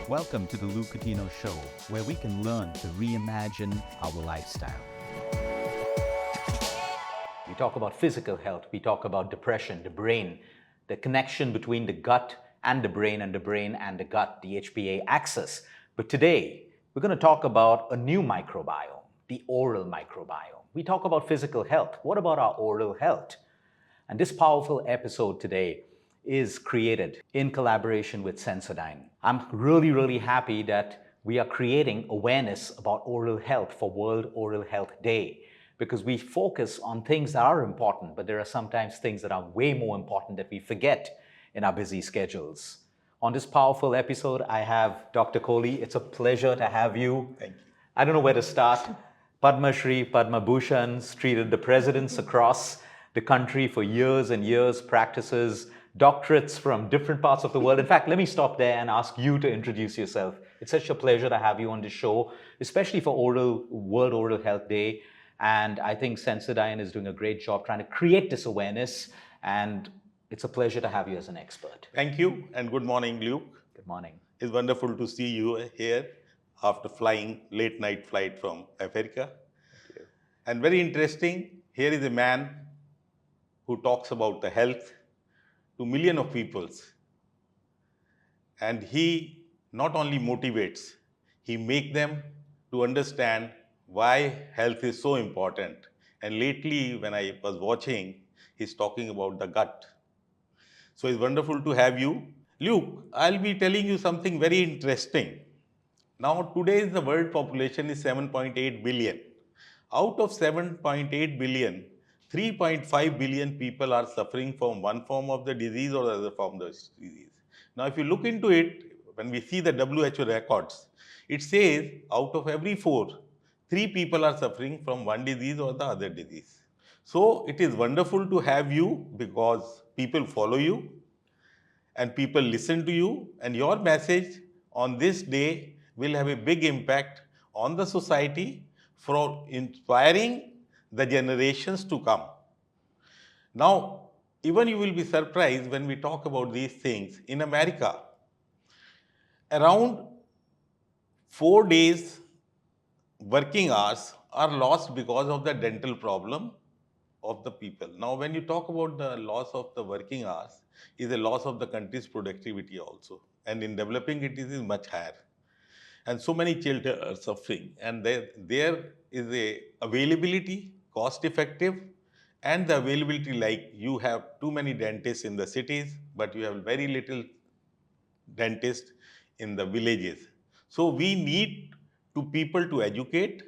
Welcome to the Luke Coutinho Show, where we can learn to reimagine our lifestyle. We talk about physical health, we talk about depression, the brain, the connection between the gut and the brain and the brain and the gut, the HPA axis. But today, we're going to talk about a new microbiome, the oral microbiome. We talk about physical health. What about our oral health? And this powerful episode today is created in collaboration with Sensodyne. I'm really happy that we are creating awareness about oral health for World Oral Health Day, because we focus on things that are important, but there are sometimes things that are way more important that we forget in our busy schedules. On this powerful episode, I have Dr. Kohli. It's a pleasure to have you. Thank you. I don't know where to start. Padma Shri, Padma Bhushan, treated the presidents across the country for years and years, practices doctorates from different parts of the world. In fact, let me stop there and ask you to introduce yourself. It's such a pleasure to have you on this show, especially for World Oral Health Day. And I think Sensodyne is doing a great job trying to create this awareness. And it's a pleasure to have you as an expert. Thank you, and good morning, Luke. Good morning. It's wonderful to see you here after flying late night flight from Africa. Thank you. And very interesting, here is a man who talks about the health to millions of peoples. And he not only motivates, he makes them to understand why health is so important. And lately, when I was watching, he's talking about the gut. So it's wonderful to have you. Luke, I'll be telling you something very interesting. Now, today the world population is 7.8 billion. Out of 7.8 billion, 3.5 billion people are suffering from one form of the disease or the other form of the disease. Now, if you look into it, when we see the WHO records, it says out of every 4, 3 people are suffering from one disease or the other disease. So, it is wonderful to have you because people follow you and people listen to you, and your message on this day will have a big impact on the society for inspiring the generations to come. Now, even you will be surprised when we talk about these things. In America, around 4 days working hours are lost because of the dental problem of the people. Now, when you talk about the loss of the working hours, is a loss of the country's productivity also. And in developing it is much higher. And so many children are suffering. And there is a availability, cost effective, and the availability, like you have too many dentists in the cities, but you have very little dentists in the villages. So we need people to educate,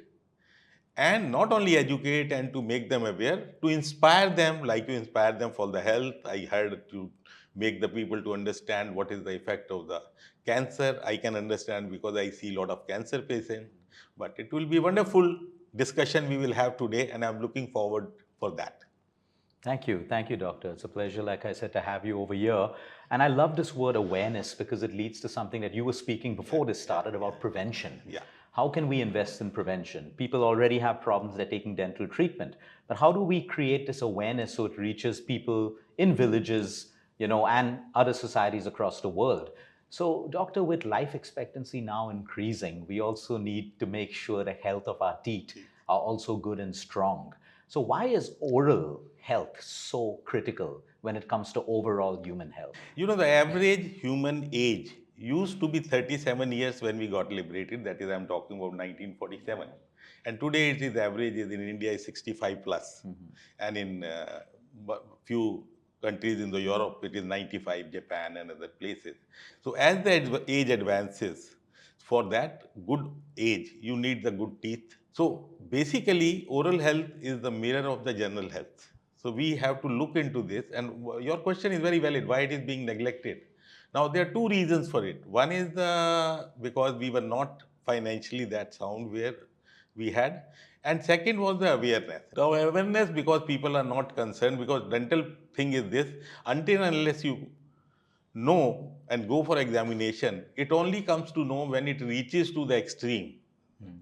and not only educate and to make them aware, to inspire them, like you inspire them for the health. I heard to make the people to understand what is the effect of the cancer. I can understand because I see a lot of cancer patients. But it will be a wonderful discussion we will have today, and I'm looking forward for that. Thank you, doctor. It's a pleasure, like I said, to have you over here. And I love this word awareness because it leads to something that you were speaking before this started about prevention. Yeah. How can we invest in prevention? People already have problems, they're taking dental treatment. But how do we create this awareness so it reaches people in villages, and other societies across the world? So, doctor, with life expectancy now increasing, we also need to make sure the health of our teeth are also good and strong. So why is oral health so critical when it comes to overall human health? The average human age used to be 37 years when we got liberated. That is, I'm talking about 1947. And today it is average is in India is 65 plus. And in few countries in the Europe, it is 95, Japan and other places. So as the age advances, for that good age, you need the good teeth. So basically, oral health is the mirror of the general health. So we have to look into this. And your question is very valid, why it is being neglected. Now, there are 2 reasons for it. One is because we were not financially that sound where we had. And second was the awareness. The awareness because people are not concerned, because dental thing is this, until and unless you know and go for examination, it only comes to know when it reaches to the extreme.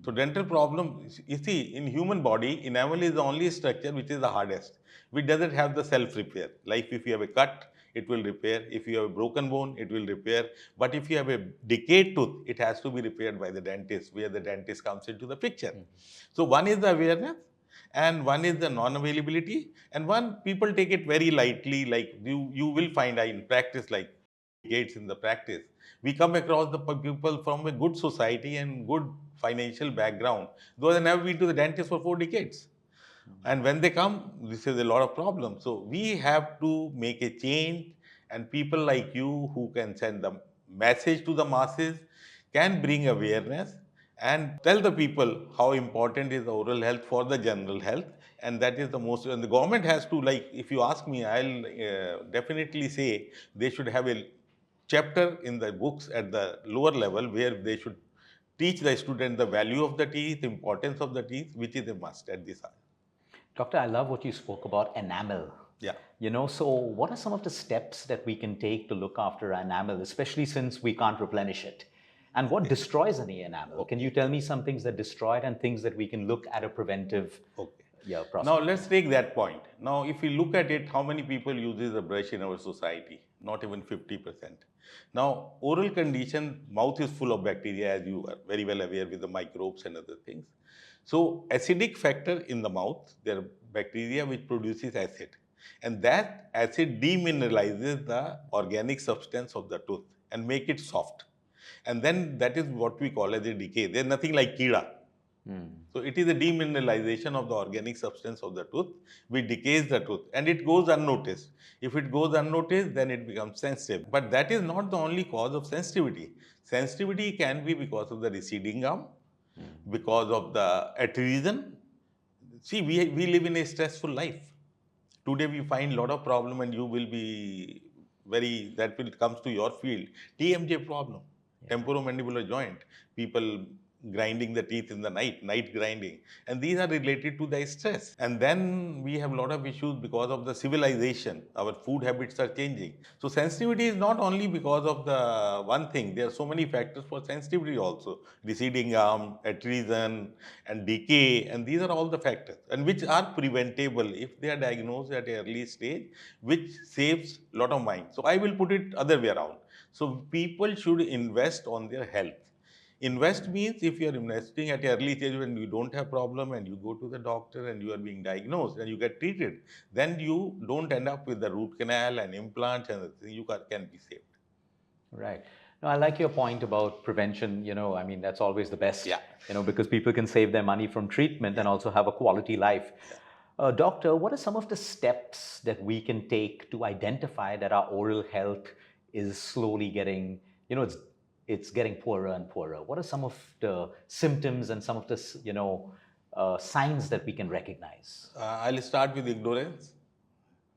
So dental problem, you see, in human body, enamel is the only structure which is the hardest, which doesn't have the self-repair. Like if you have a cut, it will repair. If you have a broken bone, it will repair. But if you have a decayed tooth, it has to be repaired by the dentist, where the dentist comes into the picture. So one is the awareness, and one is the non-availability, and one, people take it very lightly. Like you will find in practice, like decades in the practice, we come across the people from a good society and good financial background, though they never been to the dentist for 4 decades. And when they come, this is a lot of problems. So we have to make a change, and people like you who can send the message to the masses can bring awareness and tell the people how important is the oral health for the general health. And that is the most, and the government has to, like, if you ask me, I'll definitely say they should have a chapter in the books at the lower level where they should teach the student the value of the teeth, importance of the teeth, which is a must at this time. Doctor, I love what you spoke about enamel. Yeah. So what are some of the steps that we can take to look after enamel, especially since we can't replenish it? And what destroys any enamel? Can you tell me some things that destroy it and things that we can look at a preventive process? Now let's take that point. Now, if we look at it, how many people uses a brush in our society? Not even 50%. Now, oral condition, mouth is full of bacteria, as you are very well aware, with the microbes and other things. So, acidic factor in the mouth, there are bacteria which produces acid, and that acid demineralizes the organic substance of the tooth and make it soft. And then that is what we call as a decay. There's nothing like kida. So it is a demineralization of the organic substance of the tooth, which decays the tooth, and it goes unnoticed. If it goes unnoticed, then it becomes sensitive. But that is not the only cause of sensitivity. Sensitivity can be because of the receding gum, because of the atresion. See, we live in a stressful life. Today we find a lot of problem, and you will be that will comes to your field. TMJ problem, temporomandibular joint. People grinding the teeth in the night grinding. And these are related to the stress. And then we have a lot of issues because of the civilization. Our food habits are changing. So sensitivity is not only because of the one thing. There are so many factors for sensitivity also. Receding gum, atresion, and decay. And these are all the factors, and which are preventable if they are diagnosed at an early stage, which saves a lot of mind. So I will put it other way around. So people should invest on their health. Invest means if you are investing at an early stage when you don't have problem and you go to the doctor and you are being diagnosed and you get treated, then you don't end up with the root canal and implants, and you can be saved. Right. No, I like your point about prevention. I mean, that's always the best. Yeah. Because people can save their money from treatment and also have a quality life. Doctor, what are some of the steps that we can take to identify that our oral health is slowly getting, it's getting poorer and poorer? What are some of the symptoms and some of the, signs that we can recognize? I'll start with ignorance.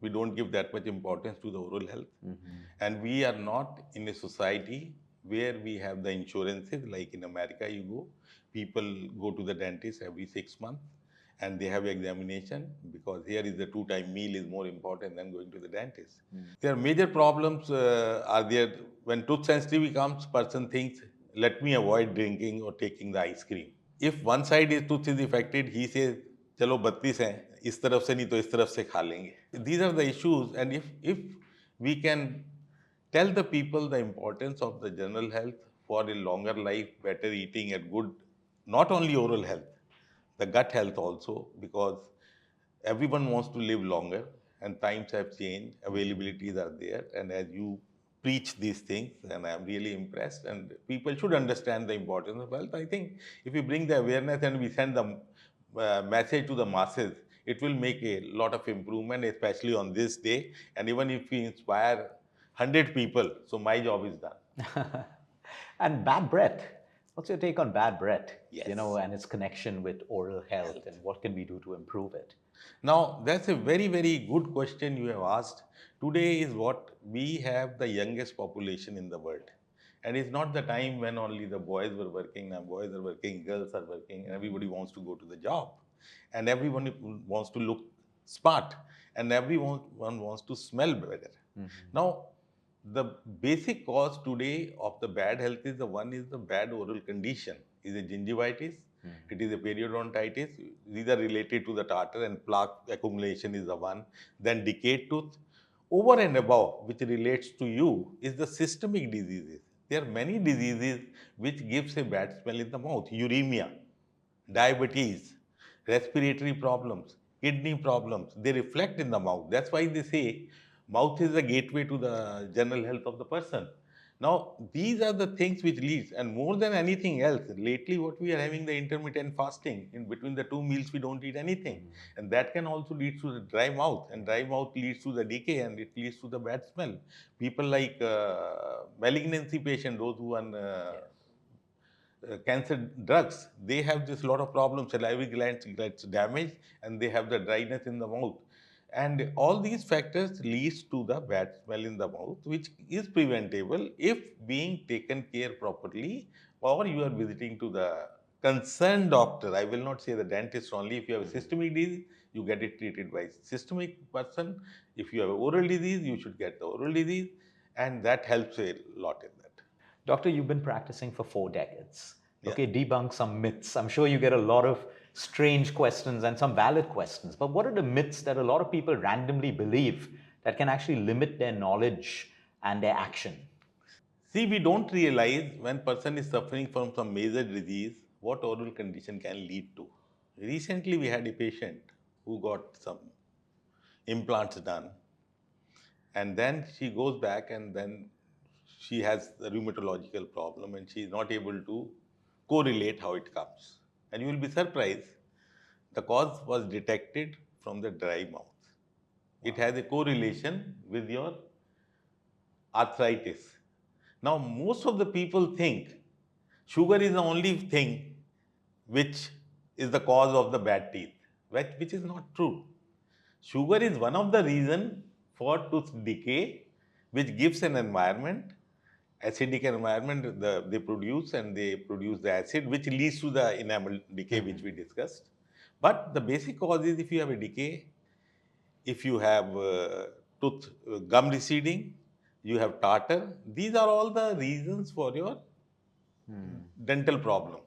We don't give that much importance to the oral health. And we are not in a society where we have the insurances. Like in America, people go to the dentist every 6 months and they have examination, because here is the 2-time meal is more important than going to the dentist. There are major problems are there. When tooth sensitivity comes, person thinks, let me avoid drinking or taking the ice cream. If one side is tooth is affected, he says, चलो 32 हैं, इस तरफ से नहीं तो इस तरफ से खा लेंगे. These are the issues, and if we can tell the people the importance of the general health for a longer life, better eating, and good, not only oral health, the gut health also, because everyone wants to live longer and times have changed, availabilities are there, and as you preach these things, and I'm really impressed, and people should understand the importance of health. I think if we bring the awareness and we send the message to the masses, it will make a lot of improvement, especially on this day. And even if we inspire 100 people, so my job is done. And bad breath. What's your take on bad breath? Yes. And its connection with oral health, and what can we do to improve it? Now, that's a very, very good question you have asked. Today is what we have the youngest population in the world. And it's not the time when only the boys were working. Now boys are working, girls are working, and everybody wants to go to the job. And everyone wants to look smart, and everyone wants to smell better. Now, the basic cause today of the bad health is the bad oral condition. Is a gingivitis, it is a periodontitis. These are related to the tartar, and plaque accumulation is the one. Then decayed tooth, Over and above, which relates to you, is the systemic diseases. There are many diseases which gives a bad smell in the mouth. Uremia, diabetes, respiratory problems, kidney problems, they reflect in the mouth. That's why they say mouth is the gateway to the general health of the person. Now, these are the things which leads, and more than anything else, lately what we are having the intermittent fasting. In between the two meals, we don't eat anything. And that can also lead to the dry mouth, and dry mouth leads to the decay and it leads to the bad smell. People like malignancy patient, those who are cancer drugs, they have this lot of problems. Salivary glands gets damaged and they have the dryness in the mouth. And all these factors leads to the bad smell in the mouth, which is preventable if being taken care properly, or you are visiting to the concerned doctor. I will not say the dentist only. If you have a systemic disease, you get it treated by systemic person. If you have oral disease, you should get the oral disease, and that helps a lot in that. Doctor, you've been practicing for 4 decades. Yeah. Okay, debunk some myths. I'm sure you get a lot of strange questions and some valid questions. But what are the myths that a lot of people randomly believe that can actually limit their knowledge and their action? See, we don't realize when person is suffering from some major disease, what oral condition can lead to. Recently, we had a patient who got some implants done, and then she goes back, and then she has a rheumatological problem, and she is not able to correlate how it comes. And you will be surprised, the cause was detected from the dry mouth. It has a correlation with your arthritis. Now, most of the people think sugar is the only thing which is the cause of the bad teeth, which is not true. Sugar is one of the reason for tooth decay, which gives an environment, acidic environment they produce, and they produce the acid, which leads to the enamel decay, which we discussed. But the basic cause is if you have a decay, if you have tooth gum receding, you have tartar. These are all the reasons for your dental problem.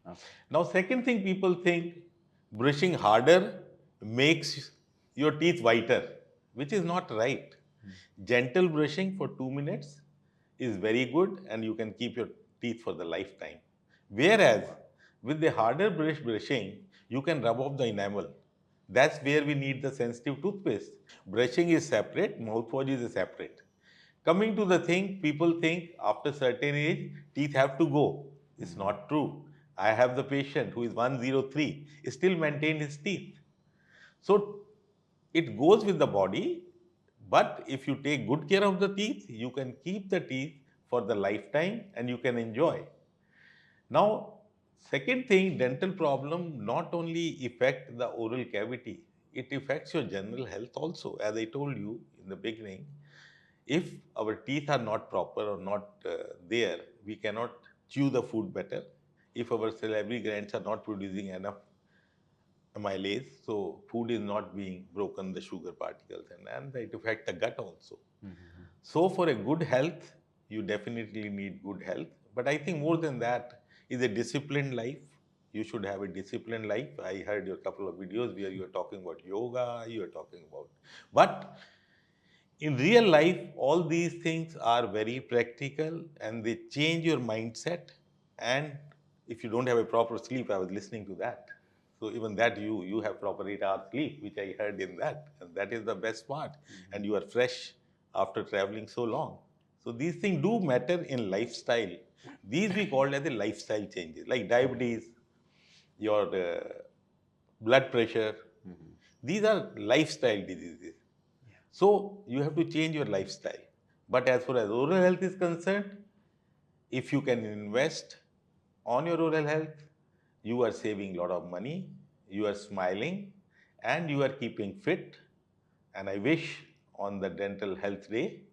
Okay. Now, second thing, people think brushing harder makes your teeth whiter, which is not right. Gentle brushing for 2 minutes is very good, and you can keep your teeth for the lifetime. Whereas with the harder brushing, you can rub off the enamel. That's where we need the sensitive toothpaste. Brushing is separate, mouthwash is separate. Coming to the thing, people think after certain age, teeth have to go. It's not true. I have the patient who is 103, still maintain his teeth. So it goes with the body, but if you take good care of the teeth, you can keep the teeth for the lifetime and you can enjoy. Now, second thing, dental problem not only affect the oral cavity, it affects your general health also. As I told you in the beginning, if our teeth are not proper or not there, we cannot chew the food better. If our salivary glands are not producing enough amylase, so food is not being broken, the sugar particles, and it affects the gut also. So for a good health, you definitely need good health. But I think more than that is a disciplined life. You should have a disciplined life. I heard your couple of videos where you are talking about yoga, you are talking about. But in real life, all these things are very practical and they change your mindset. And if you don't have a proper sleep, I was listening to that. So even that you have proper 8 hours sleep, which I heard in that. And that is the best part. And you are fresh after traveling so long. So these things do matter in lifestyle. These we call as the lifestyle changes, like diabetes, your blood pressure. These are lifestyle diseases. So you have to change your lifestyle. But as far as oral health is concerned, if you can invest on your oral health, you are saving a lot of money, you are smiling, and you are keeping fit. And I wish on the Dental Health Day,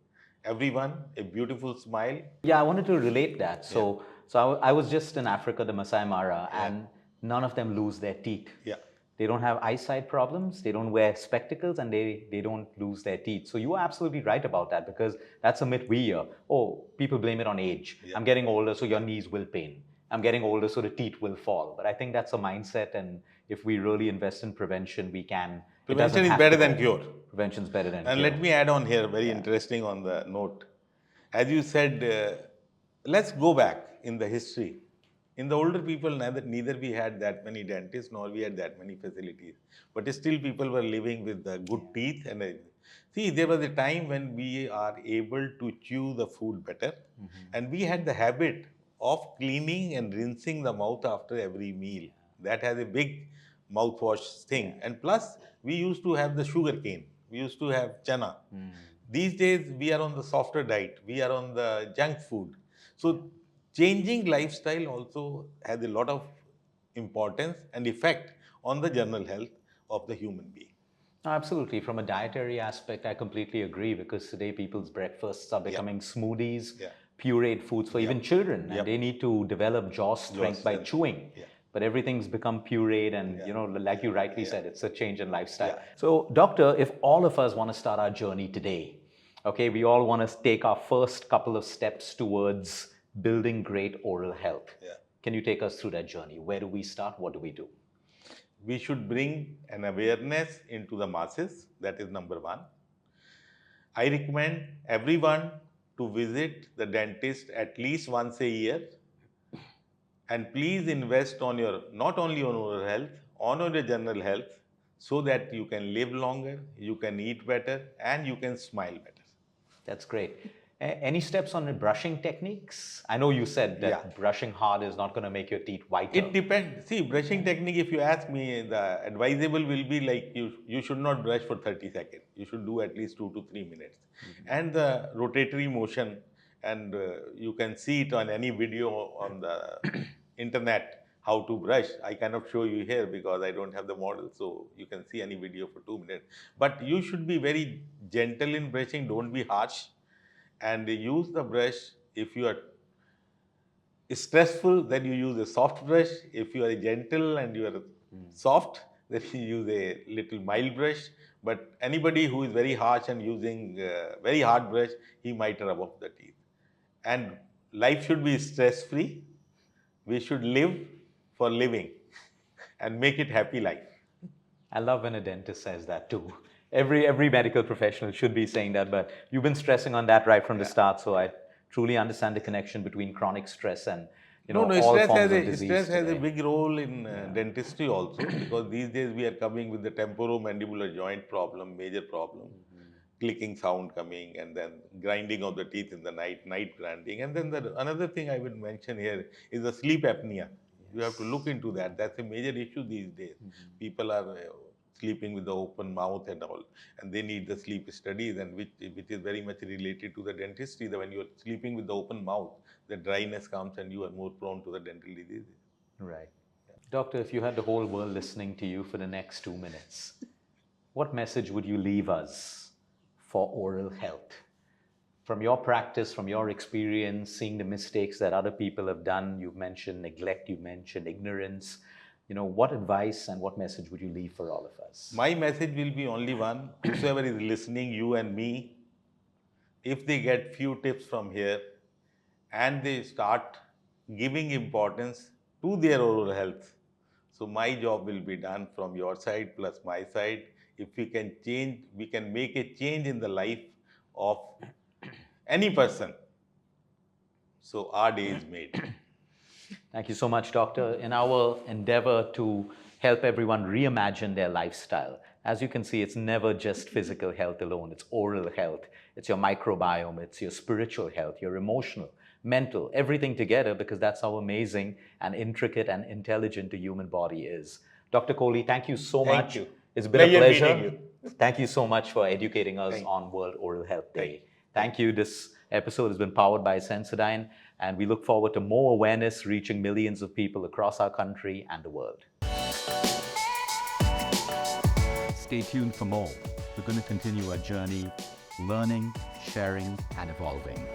everyone a beautiful smile. Yeah, I wanted to relate that. So I was just in Africa, the Masai Mara, and none of them lose their teeth. Yeah. They don't have eyesight problems, they don't wear spectacles, and they don't lose their teeth. So you are absolutely right about that, because that's a myth we hear. Oh, people blame it on age. Yeah. I'm getting older, so your knees will pain. I'm getting older, so the teeth will fall. But I think that's a mindset, and if we really invest in prevention, we can It doesn't Prevention is have better to than go. cure. Prevention's better than And cure. let me add on here, very interesting on the note. As you said, let's go back in the history. In the older people, neither we had that many dentists nor we had that many facilities. But still, people were living with the good teeth. And see, there was a time when we are able to chew the food better, and we had the habit of cleaning and rinsing the mouth after every meal. That has a big mouthwash thing. And plus, we used to have the sugar cane. We used to have chana. These days, we are on the softer diet. We are on the junk food. So, changing lifestyle also has a lot of importance and effect on the general health of the human being. Absolutely. From a dietary aspect, I completely agree because today people's breakfasts are becoming smoothies, Yeah. pureed foods for even children, and Yep. they need to develop jaw strength by strength. chewing. Yeah. But everything's become pureed, and like you rightly said, it's a change in lifestyle. Yeah. So, doctor, if all of us want to start our journey today, okay, we all want to take our first couple of steps towards building great oral health. Yeah. Can you take us through that journey? Where do we start? What do we do? We should bring an awareness into the masses. That is number one. I recommend everyone to visit the dentist at least once a year. And please invest on your, not only on oral health, on your general health, so that you can live longer, you can eat better, and you can smile better. That's great. Any steps on the brushing techniques? I know you said that brushing hard is not going to make your teeth whiter. It depends. See, brushing technique, if you ask me, the advisable will be like you should not brush for 30 seconds. You should do at least 2 to 3 minutes. And the rotatory motion, and you can see it on any video on the internet, how to brush. I cannot show you here because I don't have the model, so you can see any video for 2 minutes. But you should be very gentle in brushing, don't be harsh, and use the brush. If you are stressful, then you use a soft brush. If you are gentle and you are soft, then you use a little mild brush. But anybody who is very harsh and using very hard brush, he might rub off the teeth. And life should be stress-free. We should live for living and make it happy life. I love when a dentist says that too. Every medical professional should be saying that, but you've been stressing on that right from the start, so I truly understand the connection between chronic stress and all forms of disease. Stress has a big role in dentistry also, because these days we are coming with the temporomandibular joint problem, major problem, clicking sound coming, and then grinding of the teeth in the night grinding. And then another thing I would mention here is the sleep apnea. You have to look into that. That's a major issue these days. People are sleeping with the open mouth and all, and they need the sleep studies, and which is very much related to the dentistry. That when you are sleeping with the open mouth, the dryness comes and you are more prone to the dental diseases. Right. Doctor, if you had the whole world listening to you for the next 2 minutes, what message would you leave us for oral health? From your practice, from your experience, seeing the mistakes that other people have done, you've mentioned neglect, you've mentioned ignorance. What advice and what message would you leave for all of us? My message will be only one. Whosoever is listening, you and me, if they get few tips from here and they start giving importance to their oral health, so my job will be done from your side plus my side. If we can change, we can make a change in the life of any person. So our day is made. Thank you so much, Doctor. In our endeavor to help everyone reimagine their lifestyle, as you can see, it's never just physical health alone. It's oral health. It's your microbiome. It's your spiritual health, your emotional, mental, everything together, because that's how amazing and intricate and intelligent the human body is. Dr. Kohli, thank you so much. Thank you. It's been a Pleasure pleasure. meeting you. Thank you so much for educating us on World Oral Health Day. Thank you. This episode has been powered by Sensodyne, and we look forward to more awareness reaching millions of people across our country and the world. Stay tuned for more. We're going to continue our journey, learning, sharing, and evolving.